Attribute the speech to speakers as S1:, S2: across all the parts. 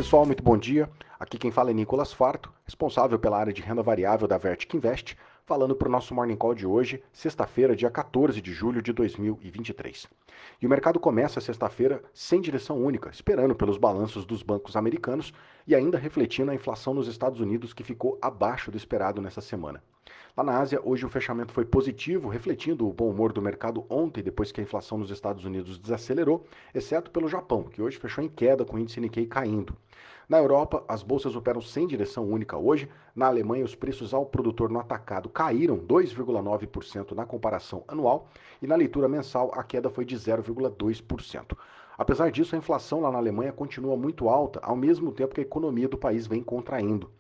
S1: pessoal, muito bom dia. Aqui quem fala é Nicolas Farto, responsável pela área de renda variável da Vertic Invest, falando para o nosso Morning Call de hoje, sexta-feira, dia 14 de julho de 2023. E o mercado começa sexta-feira sem direção única, esperando pelos balanços dos bancos americanos e ainda refletindo a inflação nos Estados Unidos, que ficou abaixo do esperado nessa semana. Lá na Ásia, hoje o fechamento foi positivo, refletindo o bom humor do mercado ontem, depois que a inflação nos Estados Unidos desacelerou, exceto pelo Japão, que hoje fechou em queda com o índice Nikkei caindo. Na Europa, as bolsas operam sem direção única hoje. Na Alemanha, os preços ao produtor no atacado caíram 2,9% na comparação anual e na leitura mensal a queda foi de 0,2%. Apesar disso, a inflação lá na Alemanha continua muito alta, ao mesmo tempo que a economia do país vem contraindo.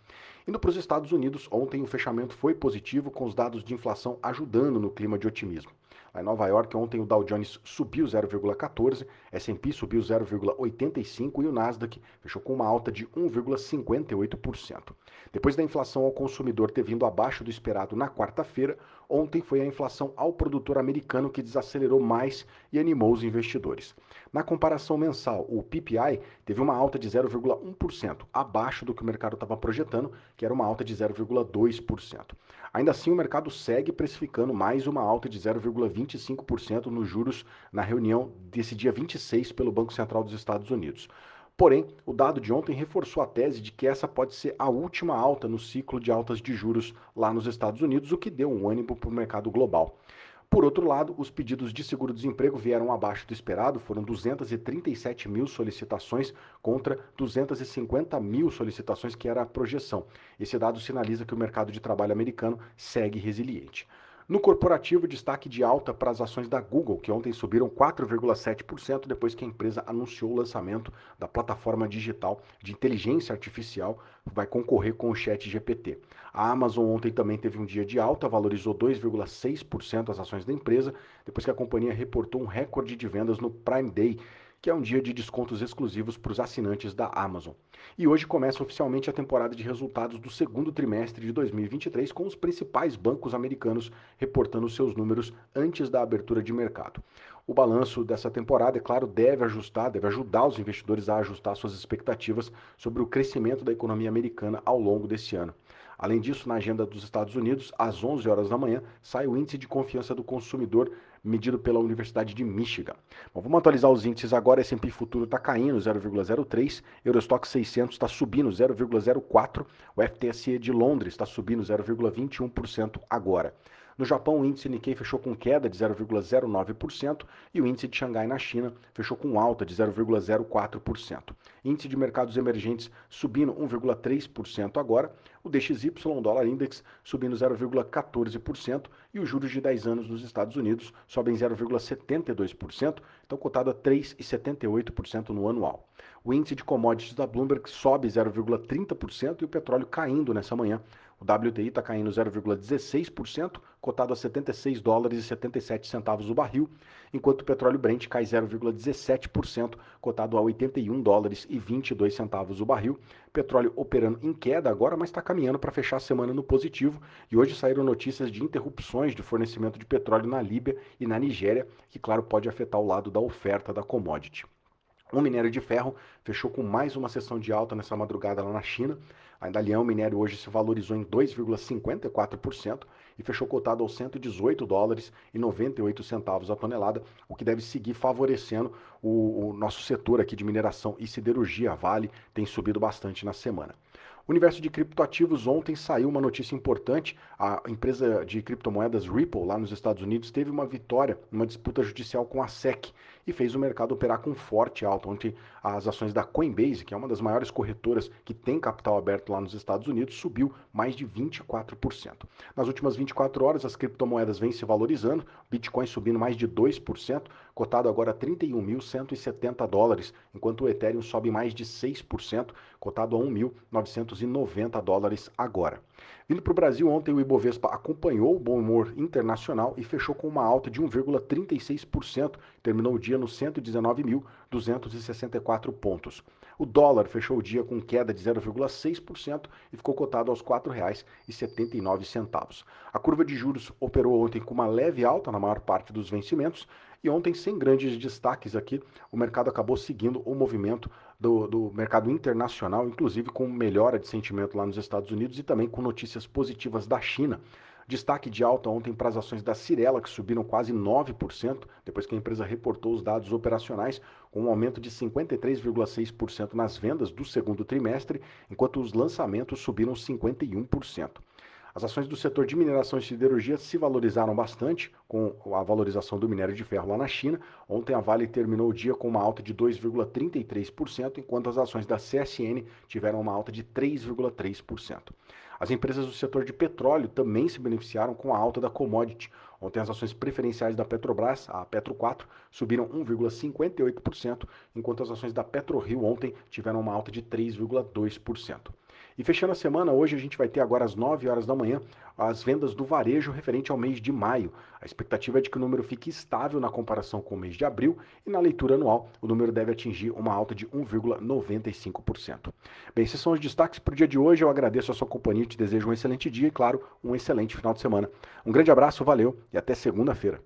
S1: Indo para os Estados Unidos, ontem o fechamento foi positivo, com os dados de inflação ajudando no clima de otimismo. Lá em Nova York, ontem o Dow Jones subiu 0,14, S&P subiu 0,85 e o Nasdaq fechou com uma alta de 1,58%. Depois da inflação ao consumidor ter vindo abaixo do esperado na quarta-feira, ontem foi a inflação ao produtor americano que desacelerou mais e animou os investidores. Na comparação mensal, o PPI teve uma alta de 0,1%, abaixo do que o mercado estava projetando, que era uma alta de 0,2%. Ainda assim, o mercado segue precificando mais uma alta de 0,25% nos juros na reunião desse dia 26 pelo Banco Central dos Estados Unidos. Porém, o dado de ontem reforçou a tese de que essa pode ser a última alta no ciclo de altas de juros lá nos Estados Unidos, o que deu um ânimo para o mercado global. Por outro lado, os pedidos de seguro-desemprego vieram abaixo do esperado, foram 237 mil solicitações contra 250 mil solicitações, que era a projeção. Esse dado sinaliza que o mercado de trabalho americano segue resiliente. No corporativo, destaque de alta para as ações da Google, que ontem subiram 4,7% depois que a empresa anunciou o lançamento da plataforma digital de inteligência artificial que vai concorrer com o ChatGPT. A Amazon ontem também teve um dia de alta, valorizou 2,6% as ações da empresa, depois que a companhia reportou um recorde de vendas no Prime Day, que é um dia de descontos exclusivos para os assinantes da Amazon. E hoje começa oficialmente a temporada de resultados do segundo trimestre de 2023, com os principais bancos americanos reportando seus números antes da abertura de mercado. O balanço dessa temporada, é claro, deve ajudar os investidores a ajustar suas expectativas sobre o crescimento da economia americana ao longo desse ano. Além disso, na agenda dos Estados Unidos, às 11 horas da manhã, sai o índice de confiança do consumidor medido pela Universidade de Michigan. Bom, vamos atualizar os índices agora. S&P Futuro está caindo 0,03, Eurostock 600 está subindo 0,04, o FTSE de Londres está subindo 0,21% agora. No Japão, o índice Nikkei fechou com queda de 0,09% e o índice de Xangai na China fechou com alta de 0,04%. Índice de mercados emergentes subindo 1,3% agora, o DXY, dólar index, subindo 0,14% e os juros de 10 anos nos Estados Unidos sobem 0,72%, então cotado a 3,78% no anual. O índice de commodities da Bloomberg sobe 0,30% e o petróleo caindo nessa manhã. O WTI está caindo 0,16%, cotado a 76 dólares e 77 centavos o barril, enquanto o petróleo Brent cai 0,17%, cotado a 81 dólares e 22 centavos o barril. Petróleo operando em queda agora, mas está caminhando para fechar a semana no positivo. E hoje saíram notícias de interrupções de fornecimento de petróleo na Líbia e na Nigéria, que, claro, pode afetar o lado da oferta da commodity. O minério de ferro fechou com mais uma sessão de alta nessa madrugada lá na China. A Dalian, o minério hoje se valorizou em 2,54% e fechou cotado aos 118 dólares e 98 centavos a tonelada, o que deve seguir favorecendo o nosso setor aqui de mineração e siderurgia. A Vale tem subido bastante na semana. O universo de criptoativos, ontem saiu uma notícia importante. A empresa de criptomoedas Ripple, lá nos Estados Unidos, teve uma vitória numa disputa judicial com a SEC e fez o mercado operar com forte alta. Ontem, as ações da Coinbase, que é uma das maiores corretoras que tem capital aberto lá nos Estados Unidos, subiu mais de 24%. Nas últimas 24 horas, as criptomoedas vêm se valorizando, Bitcoin subindo mais de 2%, cotado agora a 31.170 dólares, enquanto o Ethereum sobe mais de 6%, cotado a 1.990 dólares agora. Vindo para o Brasil, ontem o Ibovespa acompanhou o bom humor internacional e fechou com uma alta de 1,36%, terminou o dia nos 119.264 pontos. O dólar fechou o dia com queda de 0,6% e ficou cotado aos R$ 4,79. A curva de juros operou ontem com uma leve alta na maior parte dos vencimentos e ontem, sem grandes destaques aqui, o mercado acabou seguindo o movimento do mercado internacional, inclusive com melhora de sentimento lá nos Estados Unidos e também com notícias positivas da China. Destaque de alta ontem para as ações da Cirela, que subiram quase 9%, depois que a empresa reportou os dados operacionais, com um aumento de 53,6% nas vendas do segundo trimestre, enquanto os lançamentos subiram 51%. As ações do setor de mineração e siderurgia se valorizaram bastante com a valorização do minério de ferro lá na China. Ontem a Vale terminou o dia com uma alta de 2,33%, enquanto as ações da CSN tiveram uma alta de 3,3%. As empresas do setor de petróleo também se beneficiaram com a alta da commodity. Ontem as ações preferenciais da Petrobras, a Petro 4, subiram 1,58%, enquanto as ações da PetroRio ontem tiveram uma alta de 3,2%. E fechando a semana, hoje a gente vai ter agora às 9 horas da manhã as vendas do varejo referente ao mês de maio. A expectativa é de que o número fique estável na comparação com o mês de abril e na leitura anual o número deve atingir uma alta de 1,95%. Bem, esses são os destaques para o dia de hoje. Eu agradeço a sua companhia, te desejo um excelente dia e, claro, um excelente final de semana. Um grande abraço, valeu e até segunda-feira.